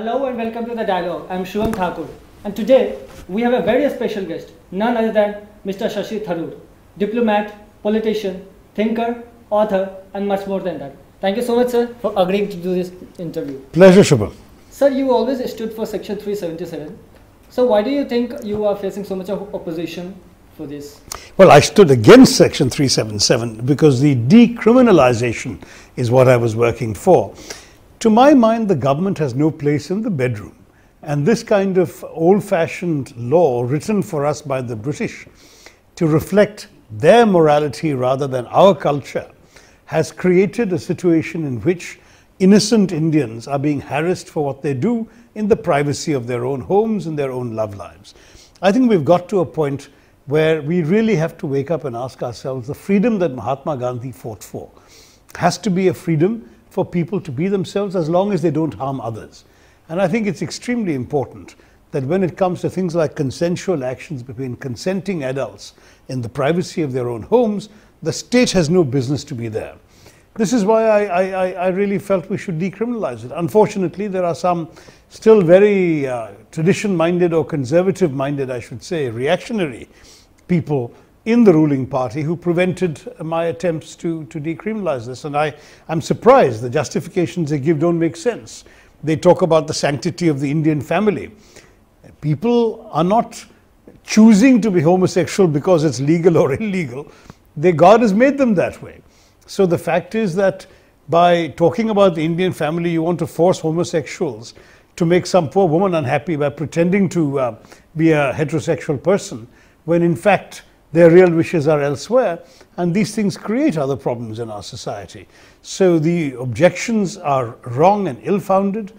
Hello and welcome to The Dialogue. I'm Shubham Thakur. And today we have a very special guest, none other than Mr. Shashi Tharoor, diplomat, politician, thinker, author, and much more than that. Thank you so much, sir, for agreeing to do this interview. Pleasure, Shubham. Sir, you always stood for Section 377. So why do you think you are facing so much of opposition for this? Well, I stood against Section 377 because the decriminalization is what I was working for. To my mind, the government has no place in the bedroom. And this kind of old-fashioned law written for us by the British to reflect their morality rather than our culture has created a situation in which innocent Indians are being harassed for what they do in the privacy of their own homes and their own love lives. I think we've got to a point where we really have to wake up and ask ourselves, the freedom that Mahatma Gandhi fought for has to be a freedom for people to be themselves as long as they don't harm others. And I think it's extremely important that when it comes to things like consensual actions between consenting adults in the privacy of their own homes, the state has no business to be there. This is why I really felt we should decriminalize it. Unfortunately, there are some still very tradition-minded or conservative-minded, I should say, reactionary people in the ruling party who prevented my attempts to decriminalize this. And I'm surprised the justifications they give don't make sense. They talk about the sanctity of the Indian family. People are not choosing to be homosexual because it's legal or illegal. God has made them that way. So the fact is that by talking about the Indian family, you want to force homosexuals to make some poor woman unhappy by pretending to be a heterosexual person, when in fact their real wishes are elsewhere, and these things create other problems in our society. So the objections are wrong and ill-founded,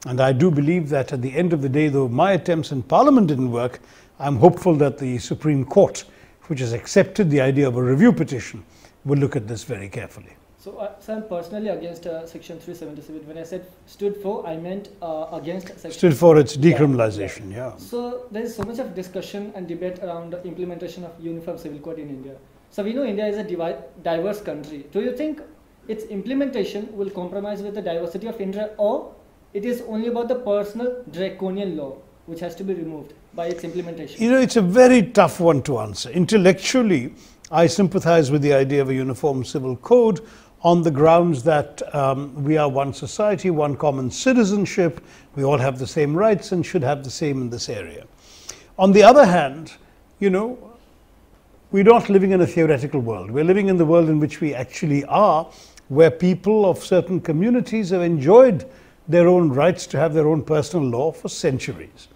and I do believe that at the end of the day, though my attempts in Parliament didn't work, I'm hopeful that the Supreme Court, which has accepted the idea of a review petition, will look at this very carefully. So, I'm personally against Section 377. When I said stood for, I meant against Section... Stood for its decriminalization, yeah. So, there is so much of discussion and debate around the implementation of Uniform Civil Code in India. So, we know India is a diverse country. Do you think its implementation will compromise with the diversity of India, or it is only about the personal draconian law which has to be removed by its implementation? You know, it's a very tough one to answer. Intellectually, I sympathize with the idea of a uniform civil code on the grounds that we are one society, one common citizenship, we all have the same rights and should have the same in this area. On the other hand, you know, we're not living in a theoretical world. We're living in the world in which we actually are, where people of certain communities have enjoyed their own rights to have their own personal law for centuries.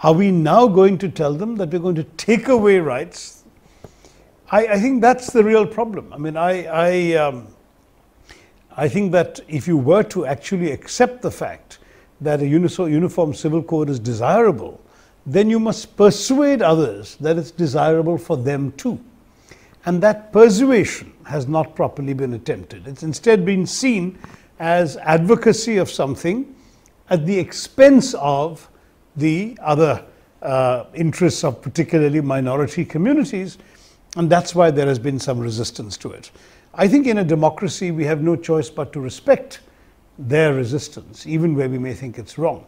Are we now going to tell them that we're going to take away rights? I think that's the real problem. I mean, I think that if you were to actually accept the fact that a uniform civil code is desirable, then you must persuade others that it's desirable for them too. And that persuasion has not properly been attempted. It's instead been seen as advocacy of something at the expense of the other interests of particularly minority communities. And that's why there has been some resistance to it. I think in a democracy, we have no choice but to respect their resistance, even where we may think it's wrong.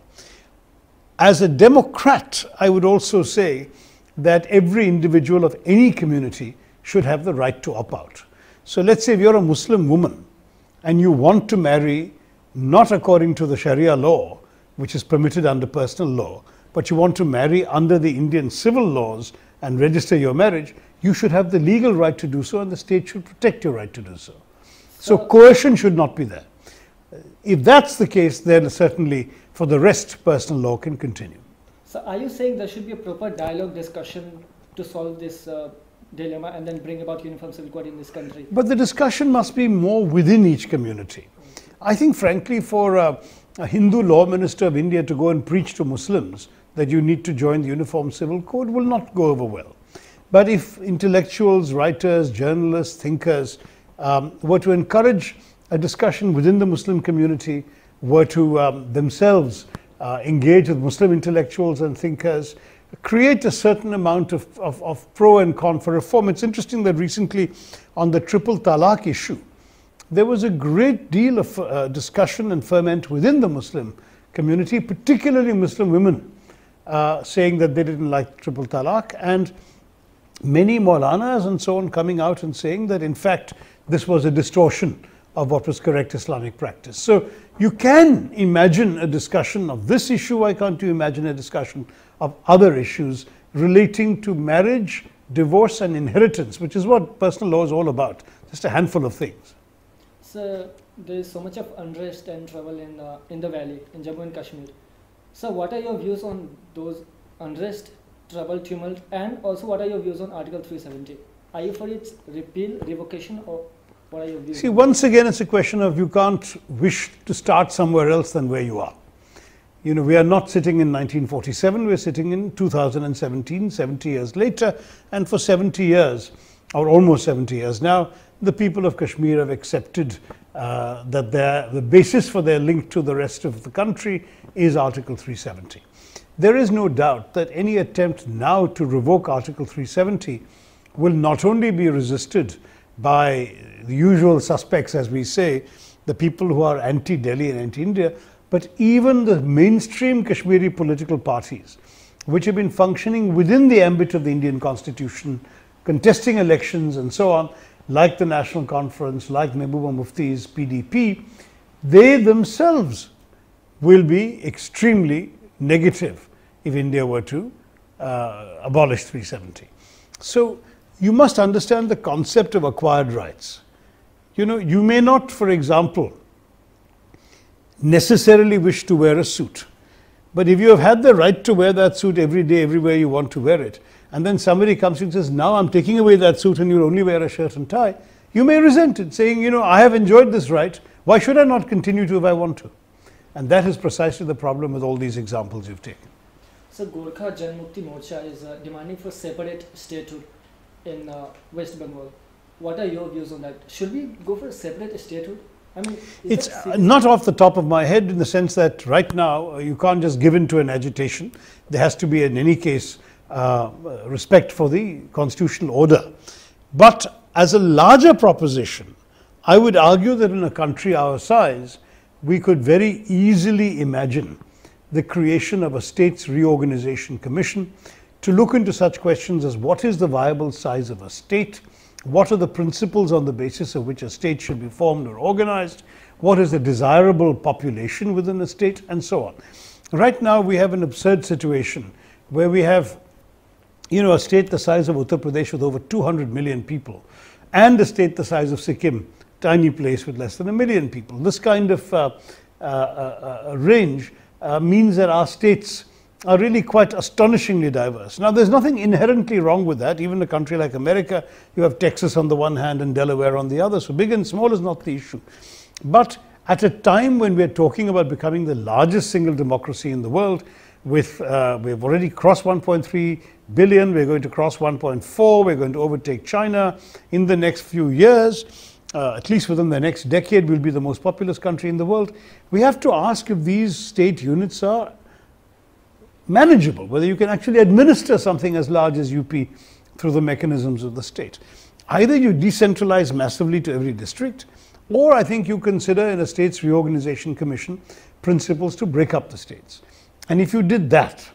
As a Democrat, I would also say that every individual of any community should have the right to opt out. So let's say if you're a Muslim woman and you want to marry not according to the Sharia law, which is permitted under personal law, but you want to marry under the Indian civil laws and register your marriage, you should have the legal right to do so, and the state should protect your right to do so. So coercion should not be there. If that's the case, then certainly for the rest, personal law can continue. So are you saying there should be a proper dialogue discussion to solve this dilemma and then bring about uniform civil code in this country? But the discussion must be more within each community. I think, frankly, for a Hindu law minister of India to go and preach to Muslims that you need to join the Uniform Civil Code will not go over well. But if intellectuals, writers, journalists, thinkers were to encourage a discussion within the Muslim community, were to themselves engage with Muslim intellectuals and thinkers, create a certain amount of pro and con for reform. It's interesting that recently on the triple talaq issue, there was a great deal of discussion and ferment within the Muslim community, particularly Muslim women, saying that they didn't like triple talaq, and many Maulanas and so on coming out and saying that in fact this was a distortion of what was correct Islamic practice. So you can imagine a discussion of this issue. Why can't you imagine a discussion of other issues relating to marriage, divorce and inheritance, which is what personal law is all about, just a handful of things. So there is so much of unrest and trouble in the valley, in Jammu and Kashmir. So what are your views on those unrest, trouble, tumult, and also what are your views on Article 370? Are you for its repeal, revocation, or what are your views? See, once again, it's a question of you can't wish to start somewhere else than where you are. You know, we are not sitting in 1947, we're sitting in 2017, 70 years later, and for 70 years, or almost 70 years now, the people of Kashmir have accepted that the basis for their link to the rest of the country is Article 370. There is no doubt that any attempt now to revoke Article 370 will not only be resisted by the usual suspects, as we say, the people who are anti-Delhi and anti-India, but even the mainstream Kashmiri political parties, which have been functioning within the ambit of the Indian Constitution, contesting elections and so on, like the National Conference, like Mehbooba Mufti's PDP, they themselves will be extremely negative if India were to abolish 370. So you must understand the concept of acquired rights. You know, you may not, for example, necessarily wish to wear a suit. But if you have had the right to wear that suit every day, everywhere you want to wear it, and then somebody comes to you and says, now I'm taking away that suit and you'll only wear a shirt and tie, you may resent it, saying, you know, I have enjoyed this right. Why should I not continue to if I want to? And that is precisely the problem with all these examples you've taken. So Gorkha Jan Mukti Morcha is demanding for separate statehood in West Bengal. What are your views on that? Should we go for a separate statehood? I mean, it's not off the top of my head, in the sense that right now you can't just give in to an agitation. There has to be, in any case, respect for the constitutional order. But as a larger proposition, I would argue that in a country our size, we could very easily imagine the creation of a states reorganization commission to look into such questions as what is the viable size of a state, what are the principles on the basis of which a state should be formed or organized, what is the desirable population within a state, and so on. Right now we have an absurd situation where we have, you know, a state the size of Uttar Pradesh with over 200 million people, and a state the size of Sikkim, tiny place with less than 1 million people. This kind of range means that our states are really quite astonishingly diverse. Now, there's nothing inherently wrong with that. Even a country like America, you have Texas on the one hand and Delaware on the other. So big and small is not the issue. But at a time when we're talking about becoming the largest single democracy in the world, with we've already crossed 1.3 billion, we're going to cross 1.4, we're going to overtake China in the next few years. At least within the next decade, we'll be the most populous country in the world. We have to ask if these state units are manageable, whether you can actually administer something as large as UP through the mechanisms of the state. Either you decentralize massively to every district, or I think you consider in a states reorganization commission principles to break up the states. And if you did that,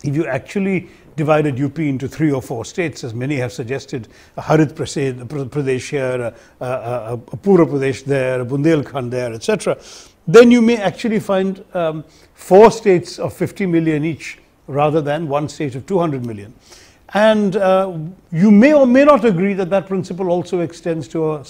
if you actually divided UP into 3 or 4 states, as many have suggested, a Harit Pradesh here, a Pura Pradesh there, a Bundelkhand there, etc., then you may actually find 4 states of 50 million each, rather than 1 state of 200 million. And you may or may not agree that that principle also extends to a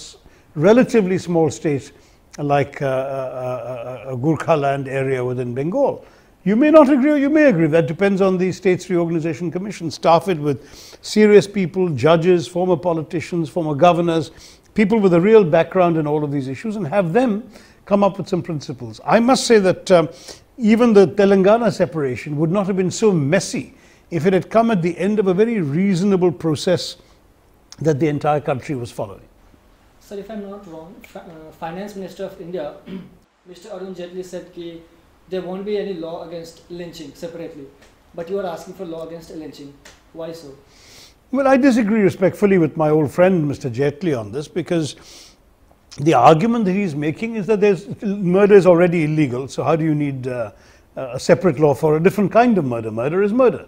relatively small state like a Gurkha land area within Bengal. You may not agree or you may agree. That depends on the States Reorganization Commission. Staff it with serious people, judges, former politicians, former governors, people with a real background in all of these issues, and have them come up with some principles. I must say that even the Telangana separation would not have been so messy if it had come at the end of a very reasonable process that the entire country was following. Sir, if I'm not wrong, Finance Minister of India, Mr. Arun Jaitley, said that there won't be any law against lynching separately, but you are asking for law against lynching. Why so? Well, I disagree respectfully with my old friend Mr. Jaitley on this, because the argument that he's making is that murder is already illegal, so how do you need a separate law for a different kind of murder? Murder is murder.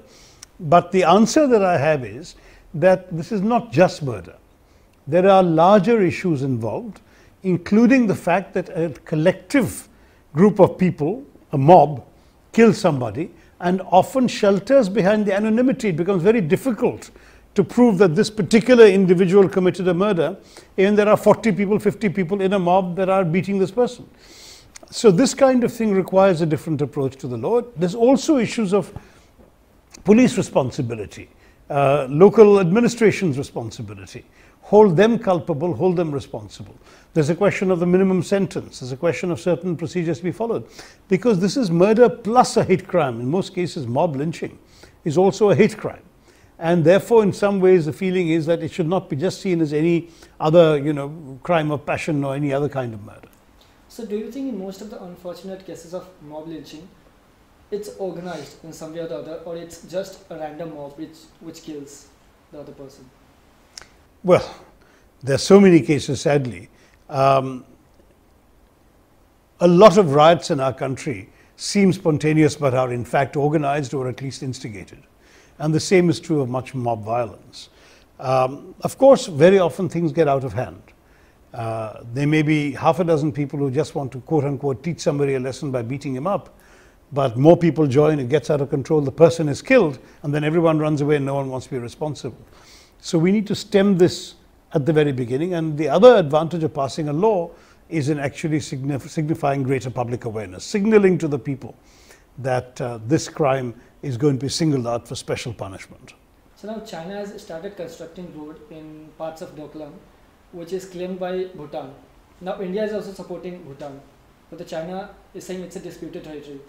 But the answer that I have is that this is not just murder. There are larger issues involved, including the fact that a collective group of people, a mob, kills somebody and often shelters behind the anonymity. It becomes very difficult to prove that this particular individual committed a murder, and there are 40 people, 50 people in a mob that are beating this person. So this kind of thing requires a different approach to the law. There's also issues of police responsibility, local administration's responsibility. Hold them culpable, hold them responsible. There's a question of the minimum sentence. There's a question of certain procedures to be followed. Because this is murder plus a hate crime. In most cases, mob lynching is also a hate crime. And therefore, in some ways, the feeling is that it should not be just seen as any other, crime of passion or any other kind of murder. So do you think in most of the unfortunate cases of mob lynching, it's organized in some way or the other, or it's just a random mob which kills the other person? Well, there are so many cases, sadly. A lot of riots in our country seem spontaneous but are in fact organized or at least instigated. And the same is true of much mob violence. Of course, very often things get out of hand. There may be half a dozen people who just want to, quote unquote, teach somebody a lesson by beating him up. But more people join, it gets out of control, the person is killed, and then everyone runs away and no one wants to be responsible. So we need to stem this at the very beginning. And the other advantage of passing a law is in actually signifying greater public awareness, signaling to the people that this crime is going to be singled out for special punishment. So now China has started constructing road in parts of Doklam, which is claimed by Bhutan. Now India is also supporting Bhutan, but the China is saying it's a disputed territory.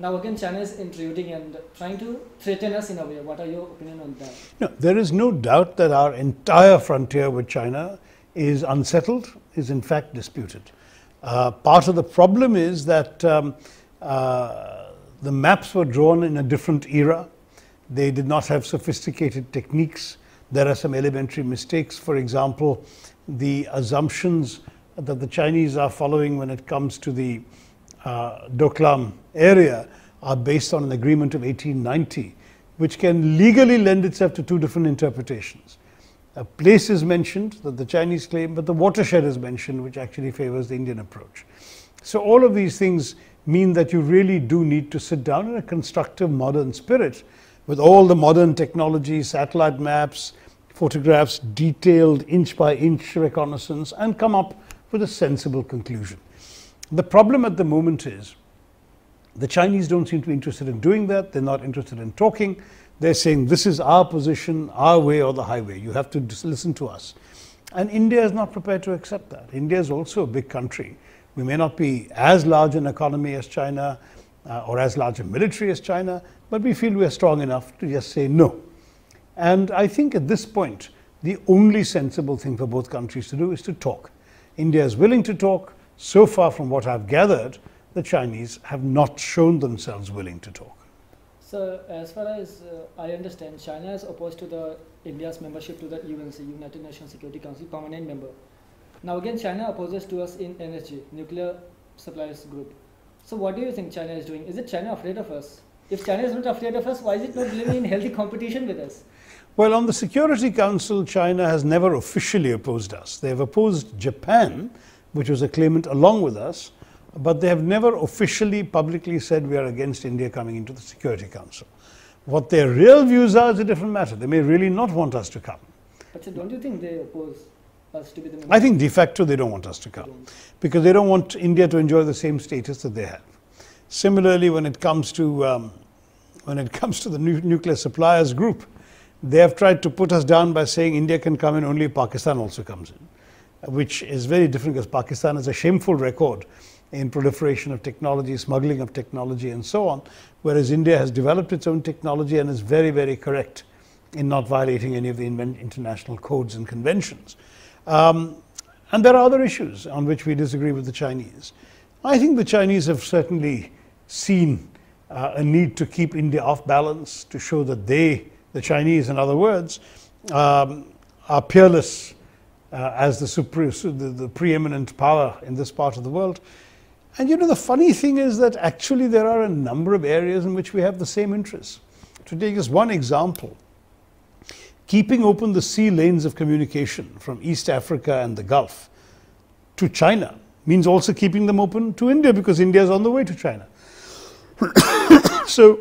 Now again, China is intruding and trying to threaten us in a way. What are your opinion on that? No, there is no doubt that our entire frontier with China is unsettled, is in fact disputed. Part of the problem is that the maps were drawn in a different era. They did not have sophisticated techniques. There are some elementary mistakes. For example, the assumptions that the Chinese are following when it comes to the Doklam area are based on an agreement of 1890, which can legally lend itself to two different interpretations. A place is mentioned that the Chinese claim, but the watershed is mentioned, which actually favors the Indian approach. So all of these things mean that you really do need to sit down in a constructive modern spirit with all the modern technology, satellite maps, photographs, detailed inch by inch reconnaissance, and come up with a sensible conclusion. The problem at the moment is the Chinese don't seem to be interested in doing that. They're not interested in talking. They're saying this is our position, our way or the highway. You have to listen to us. And India is not prepared to accept that. India is also a big country. We may not be as large an economy as China or as large a military as China, but we feel we are strong enough to just say no. And I think at this point, the only sensible thing for both countries to do is to talk. India is willing to talk. So far, from what I've gathered, the Chinese have not shown themselves willing to talk. So, as far as I understand, China is opposed to India's membership to the UNC, United Nations Security Council, permanent member. Now again, China opposes to us in energy, nuclear suppliers group. So what do you think China is doing? Is it China afraid of us? If China is not afraid of us, why is it not living in healthy competition with us? Well, on the Security Council, China has never officially opposed us. They have opposed Japan, which was a claimant along with us, but they have never officially publicly said we are against India coming into the Security Council. What their real views are is a different matter. They may really not want us to come. But so don't you think they oppose us to be the member? I think de facto they don't want us to come because they don't want India to enjoy the same status that they have. Similarly, when it comes to the nuclear suppliers group, they have tried to put us down by saying India can come in only if Pakistan also comes in, which is very different because Pakistan has a shameful record in proliferation of technology, smuggling of technology and so on, whereas India has developed its own technology and is very, very correct in not violating any of the international codes and conventions. And there are other issues on which we disagree with the Chinese. I think the Chinese have certainly seen a need to keep India off balance, to show that they, the Chinese in other words, are peerless as the preeminent power in this part of the world. And the funny thing is that actually there are a number of areas in which we have the same interests. To take just one example, keeping open the sea lanes of communication from East Africa and the Gulf to China means also keeping them open to India, because India is on the way to China. So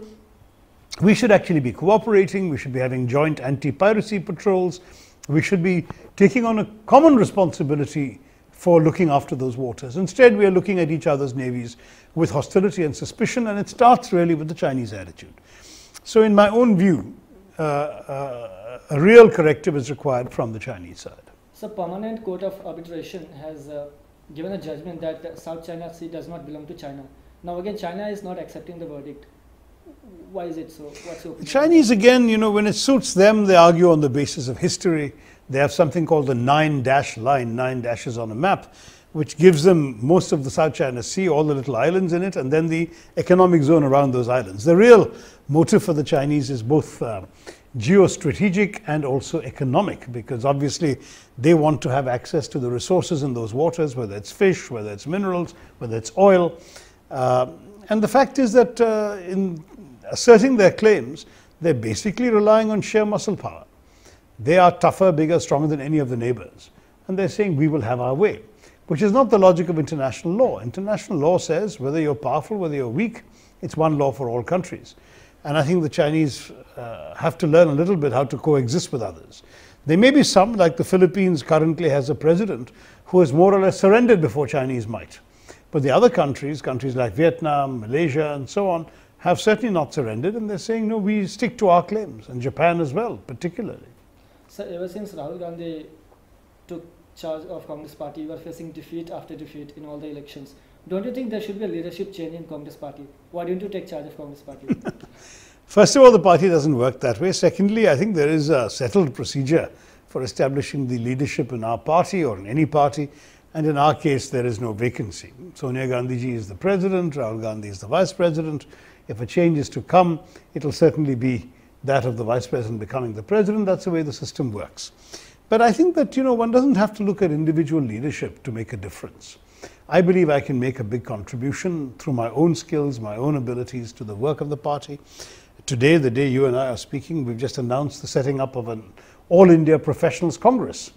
we should actually be cooperating, we should be having joint anti-piracy patrols, we should be taking on a common responsibility for looking after those waters. Instead, we are looking at each other's navies with hostility and suspicion, and it starts really with the Chinese attitude. So in my own view, a real corrective is required from the Chinese side. So Permanent Court of Arbitration has given a judgment that South China Sea does not belong to China. Now again, China is not accepting the verdict. Why is it so? What's your opinion? The Chinese, again, when it suits them, they argue on the basis of history. They have something called the 9-dash line, 9 dashes on a map, which gives them most of the South China Sea, all the little islands in it, and then the economic zone around those islands. The real motive for the Chinese is both geostrategic and also economic, because obviously they want to have access to the resources in those waters, whether it's fish, whether it's minerals, whether it's oil. And the fact is that in asserting their claims, they're basically relying on sheer muscle power. They are tougher, bigger, stronger than any of the neighbors. And they're saying, we will have our way, which is not the logic of international law. International law says whether you're powerful, whether you're weak, it's one law for all countries. And I think the Chinese have to learn a little bit how to coexist with others. There may be some, like the Philippines currently has a president who has more or less surrendered before Chinese might. But the other countries like Vietnam, Malaysia, and so on, have certainly not surrendered, and they're saying, no, we stick to our claims, and Japan as well, particularly. So ever since Rahul Gandhi took charge of Congress Party, you are facing defeat after defeat in all the elections. Don't you think there should be a leadership change in Congress Party? Why don't you take charge of Congress Party? First of all, the party doesn't work that way. Secondly, I think there is a settled procedure for establishing the leadership in our party or in any party. And in our case, there is no vacancy. Sonia Gandhi ji is the president, Rahul Gandhi is the vice president. If a change is to come, it will certainly be that of the vice president becoming the president. That's the way the system works. But I think that, one doesn't have to look at individual leadership to make a difference. I believe I can make a big contribution through my own skills, my own abilities to the work of the party. Today, the day you and I are speaking, we've just announced the setting up of an All India Professionals Congress,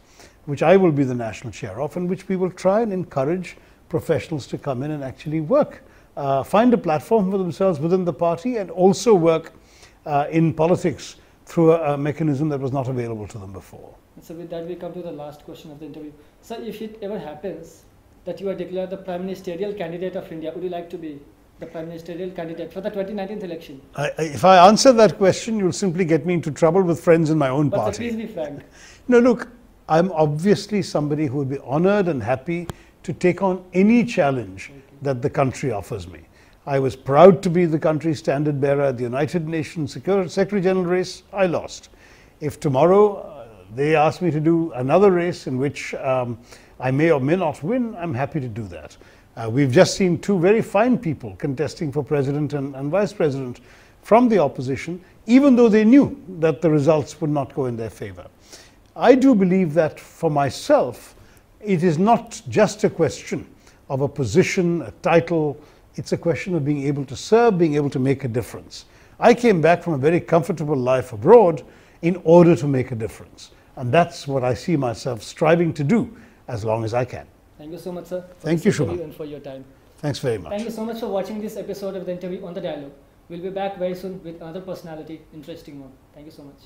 which I will be the national chair of, and which we will try and encourage professionals to come in and actually work, find a platform for themselves within the party, and also work in politics through a mechanism that was not available to them before. So with that, we come to the last question of the interview. So if it ever happens that you are declared the prime ministerial candidate of India, would you like to be the prime ministerial candidate for the 2019 election? If I answer that question, you'll simply get me into trouble with friends in my own party. But please be frank. No, look, I'm obviously somebody who would be honored and happy to take on any challenge that the country offers me. I was proud to be the country's standard bearer at the United Nations Secretary General race. I lost. If tomorrow they ask me to do another race in which I may or may not win, I'm happy to do that. We've just seen two very fine people contesting for president and vice president from the opposition, even though they knew that the results would not go in their favor. I do believe that for myself, it is not just a question of a position, a title. It's a question of being able to serve, being able to make a difference. I came back from a very comfortable life abroad in order to make a difference. And that's what I see myself striving to do as long as I can. Thank you so much, sir. Thank you, Shubham. And for your time. Thanks very much. Thank you so much for watching this episode of the interview on The Dialogue. We'll be back very soon with another personality, interesting one. Thank you so much.